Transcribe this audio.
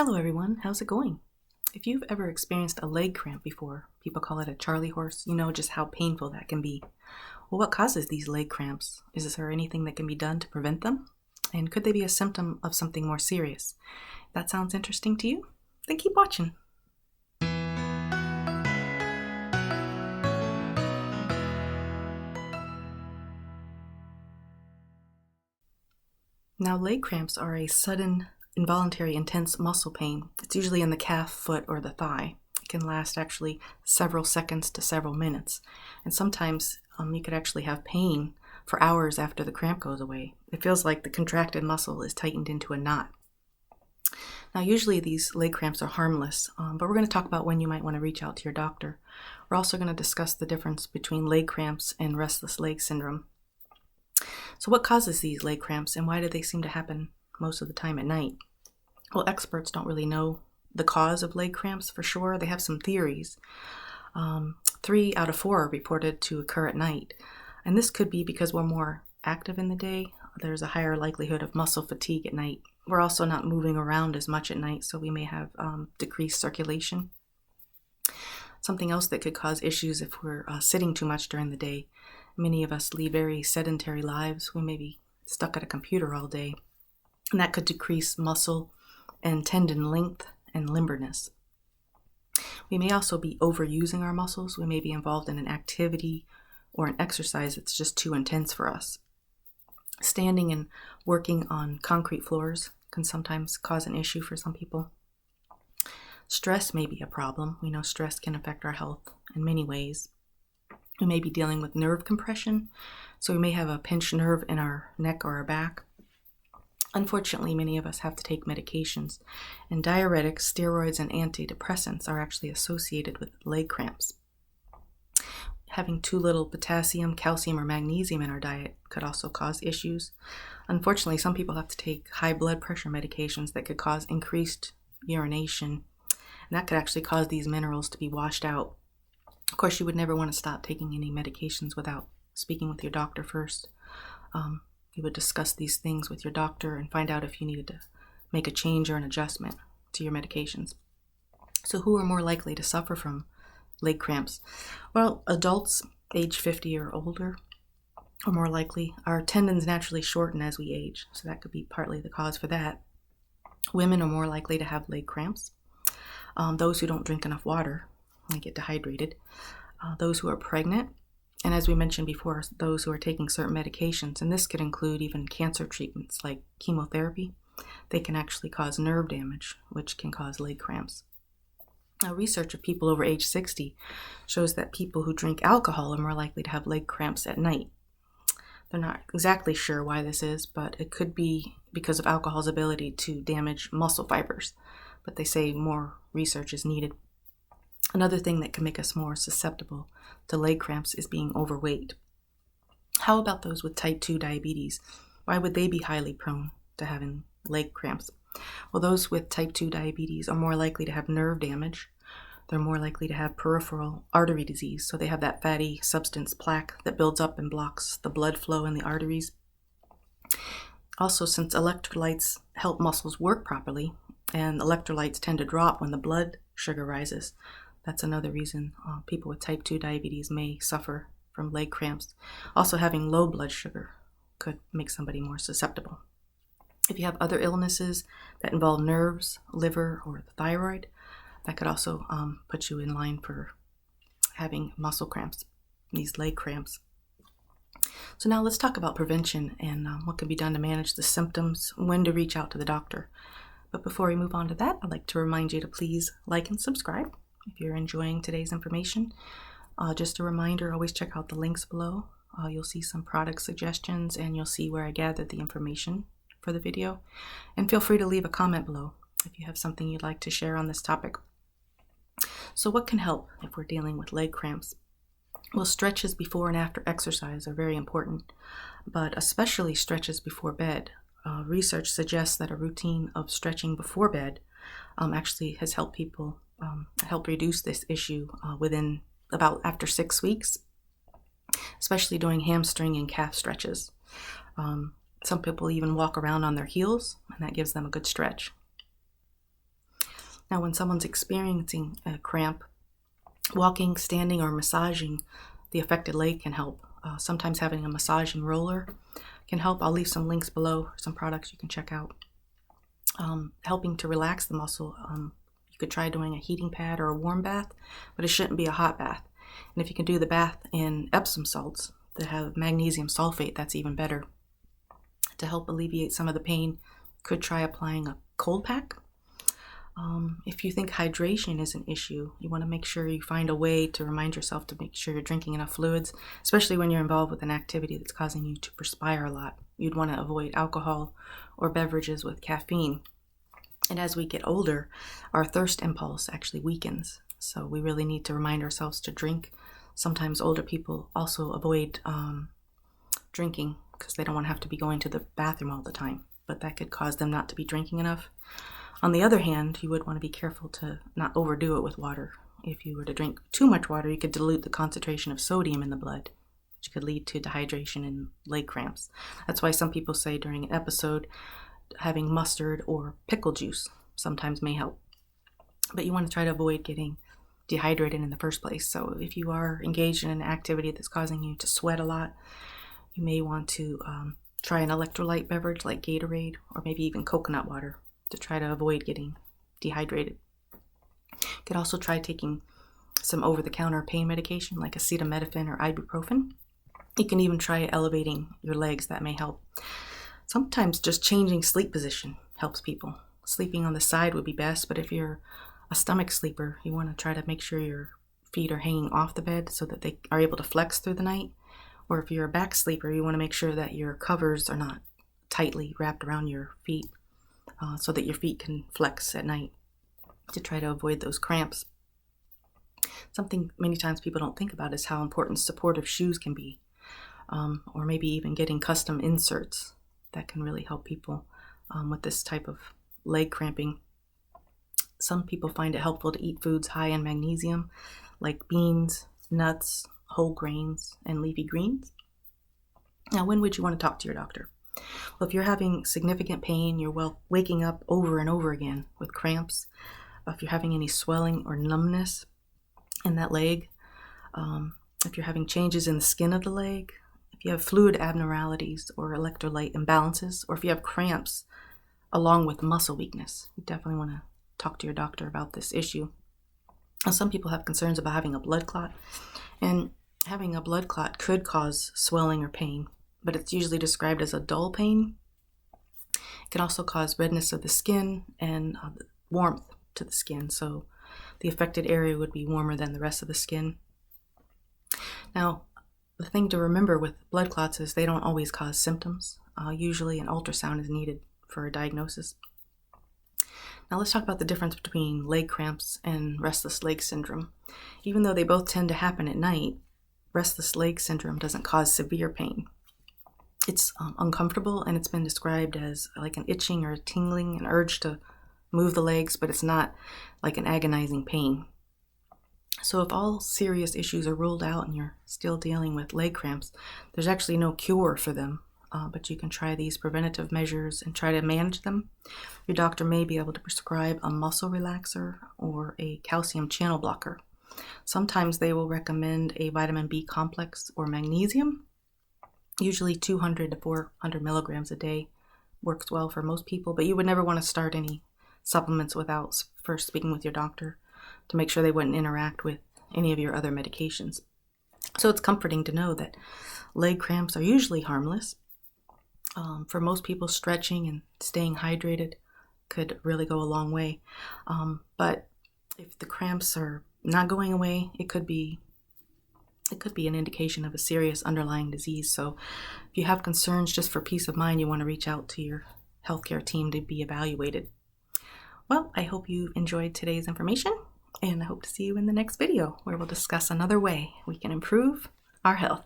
Hello everyone, how's it going? If you've ever experienced a leg cramp before, people call it a Charlie horse, you know just how painful that can be. Well, what causes these leg cramps? Is there anything that can be done to prevent them? And could they be a symptom of something more serious? If that sounds interesting to you? Then keep watching. Now, leg cramps are a sudden, involuntary, intense muscle pain. It's usually in the calf, foot, or the thigh. It can last actually several seconds to several minutes. And sometimes you could actually have pain for hours after the cramp goes away. It feels like the contracted muscle is tightened into a knot. Now, usually these leg cramps are harmless, but we're going to talk about when you might want to reach out to your doctor. We're also going to discuss the difference between leg cramps and restless leg syndrome. So what causes these leg cramps and why do they seem to happen most of the time at night? Well, experts don't really know the cause of leg cramps for sure. They have some theories. 3 out of 4 are reported to occur at night. And this could be because we're more active in the day. There's a higher likelihood of muscle fatigue at night. We're also not moving around as much at night, so we may have decreased circulation. Something else that could cause issues if we're sitting too much during the day. Many of us lead very sedentary lives. We may be stuck at a computer all day, and that could decrease muscle and tendon length and limberness. We may also be overusing our muscles. We may be involved in an activity or an exercise that's just too intense for us. Standing and working on concrete floors can sometimes cause an issue for some people. Stress may be a problem. We know stress can affect our health in many ways. We may be dealing with nerve compression, so we may have a pinched nerve in our neck or our back. Unfortunately, many of us have to take medications, and diuretics, steroids, and antidepressants are actually associated with leg cramps. Having too little potassium, calcium, or magnesium in our diet could also cause issues. Unfortunately, some people have to take high blood pressure medications that could cause increased urination, and that could actually cause these minerals to be washed out. Of course, you would never want to stop taking any medications without speaking with your doctor first. You would discuss these things with your doctor and find out if you needed to make a change or an adjustment to your medications. So who are more likely to suffer from leg cramps? Well, adults age 50 or older are more likely. Our tendons naturally shorten as we age, so that could be partly the cause for that. Women are more likely to have leg cramps. Those who don't drink enough water and get dehydrated. Those who are pregnant, and as we mentioned before, those who are taking certain medications, and this could include even cancer treatments like chemotherapy. They can actually cause nerve damage, which can cause leg cramps. Now, research of people over age 60 shows that people who drink alcohol are more likely to have leg cramps at night. They're not exactly sure why this is, but it could be because of alcohol's ability to damage muscle fibers. But they say more research is needed. Another thing that can make us more susceptible to leg cramps is being overweight. How about those with type 2 diabetes? Why would they be highly prone to having leg cramps? Well, those with type 2 diabetes are more likely to have nerve damage. They're more likely to have peripheral artery disease, so they have that fatty substance plaque that builds up and blocks the blood flow in the arteries. Also, since electrolytes help muscles work properly, and electrolytes tend to drop when the blood sugar rises, that's another reason people with type 2 diabetes may suffer from leg cramps. Also, having low blood sugar could make somebody more susceptible. If you have other illnesses that involve nerves, liver, or the thyroid, that could also put you in line for having muscle cramps, these leg cramps. So now let's talk about prevention and what can be done to manage the symptoms, when to reach out to the doctor. But before we move on to that, I'd like to remind you to please like and subscribe if you're enjoying today's information. Just a reminder, always check out the links below. You'll see some product suggestions and you'll see where I gathered the information for the video. And feel free to leave a comment below if you have something you'd like to share on this topic. So what can help if we're dealing with leg cramps? Well, stretches before and after exercise are very important, but especially stretches before bed. Research suggests that a routine of stretching before bed actually has helped people help reduce this issue within about after 6 weeks, especially doing hamstring and calf stretches. Some people even walk around on their heels, and that gives them a good stretch. Now, when someone's experiencing a cramp, walking, standing, or massaging the affected leg can help. Sometimes having a massaging roller can help. I'll leave some links below, some products you can check out. Helping to relax the muscle, you could try doing a heating pad or a warm bath, but it shouldn't be a hot bath. And if you can do the bath in Epsom salts that have magnesium sulfate, that's even better. To help alleviate some of the pain, could try applying a cold pack. If you think hydration is an issue, you want to make sure you find a way to remind yourself to make sure you're drinking enough fluids, especially when you're involved with an activity that's causing you to perspire a lot. You'd want to avoid alcohol or beverages with caffeine. And as we get older, our thirst impulse actually weakens. So we really need to remind ourselves to drink. Sometimes older people also avoid drinking because they don't want to have to be going to the bathroom all the time, but that could cause them not to be drinking enough. On the other hand, you would want to be careful to not overdo it with water. If you were to drink too much water, you could dilute the concentration of sodium in the blood, which could lead to dehydration and leg cramps. That's why some people say during an episode, having mustard or pickle juice sometimes may help. But you want to try to avoid getting dehydrated in the first place. So if you are engaged in an activity that's causing you to sweat a lot, you may want to try an electrolyte beverage like Gatorade or maybe even coconut water to try to avoid getting dehydrated. You could also try taking some over-the-counter pain medication like Acetaminophen or Ibuprofen. You can even try elevating your legs. That may help. Sometimes just changing sleep position helps people. Sleeping on the side would be best, but if you're a stomach sleeper, you want to try to make sure your feet are hanging off the bed so that they are able to flex through the night. Or if you're a back sleeper, you want to make sure that your covers are not tightly wrapped around your feet so that your feet can flex at night to try to avoid those cramps. Something many times people don't think about is how important supportive shoes can be, or maybe even getting custom inserts that can really help people with this type of leg cramping. Some people find it helpful to eat foods high in magnesium, like beans, nuts, whole grains, and leafy greens. Now, when would you want to talk to your doctor? Well, if you're having significant pain, you're waking up over and over again with cramps, if you're having any swelling or numbness in that leg, if you're having changes in the skin of the leg, if you have fluid abnormalities or electrolyte imbalances, or if you have cramps along with muscle weakness, you definitely want to talk to your doctor about this issue. Now, some people have concerns about having a blood clot, and having a blood clot could cause swelling or pain, but it's usually described as a dull pain. It can also cause redness of the skin and warmth to the skin, so the affected area would be warmer than the rest of the skin. Now, the thing to remember with blood clots is they don't always cause symptoms. Usually an ultrasound is needed for a diagnosis. Now let's talk about the difference between leg cramps and restless leg syndrome. Even though they both tend to happen at night, restless leg syndrome doesn't cause severe pain. It's uncomfortable, and it's been described as like an itching or a tingling, an urge to move the legs, but it's not like an agonizing pain. So if all serious issues are ruled out and you're still dealing with leg cramps, there's actually no cure for them, but you can try these preventative measures and try to manage them. Your doctor may be able to prescribe a muscle relaxer or a calcium channel blocker. Sometimes they will recommend a vitamin B complex or magnesium. Usually 200 to 400 milligrams a day works well for most people, but you would never want to start any supplements without first speaking with your doctor to make sure they wouldn't interact with any of your other medications. So it's comforting to know that leg cramps are usually harmless. For most people, stretching and staying hydrated could really go a long way. But if the cramps are not going away, it could be an indication of a serious underlying disease. So if you have concerns, just for peace of mind, you want to reach out to your healthcare team to be evaluated. Well, I hope you enjoyed today's information, and I hope to see you in the next video where we'll discuss another way we can improve our health.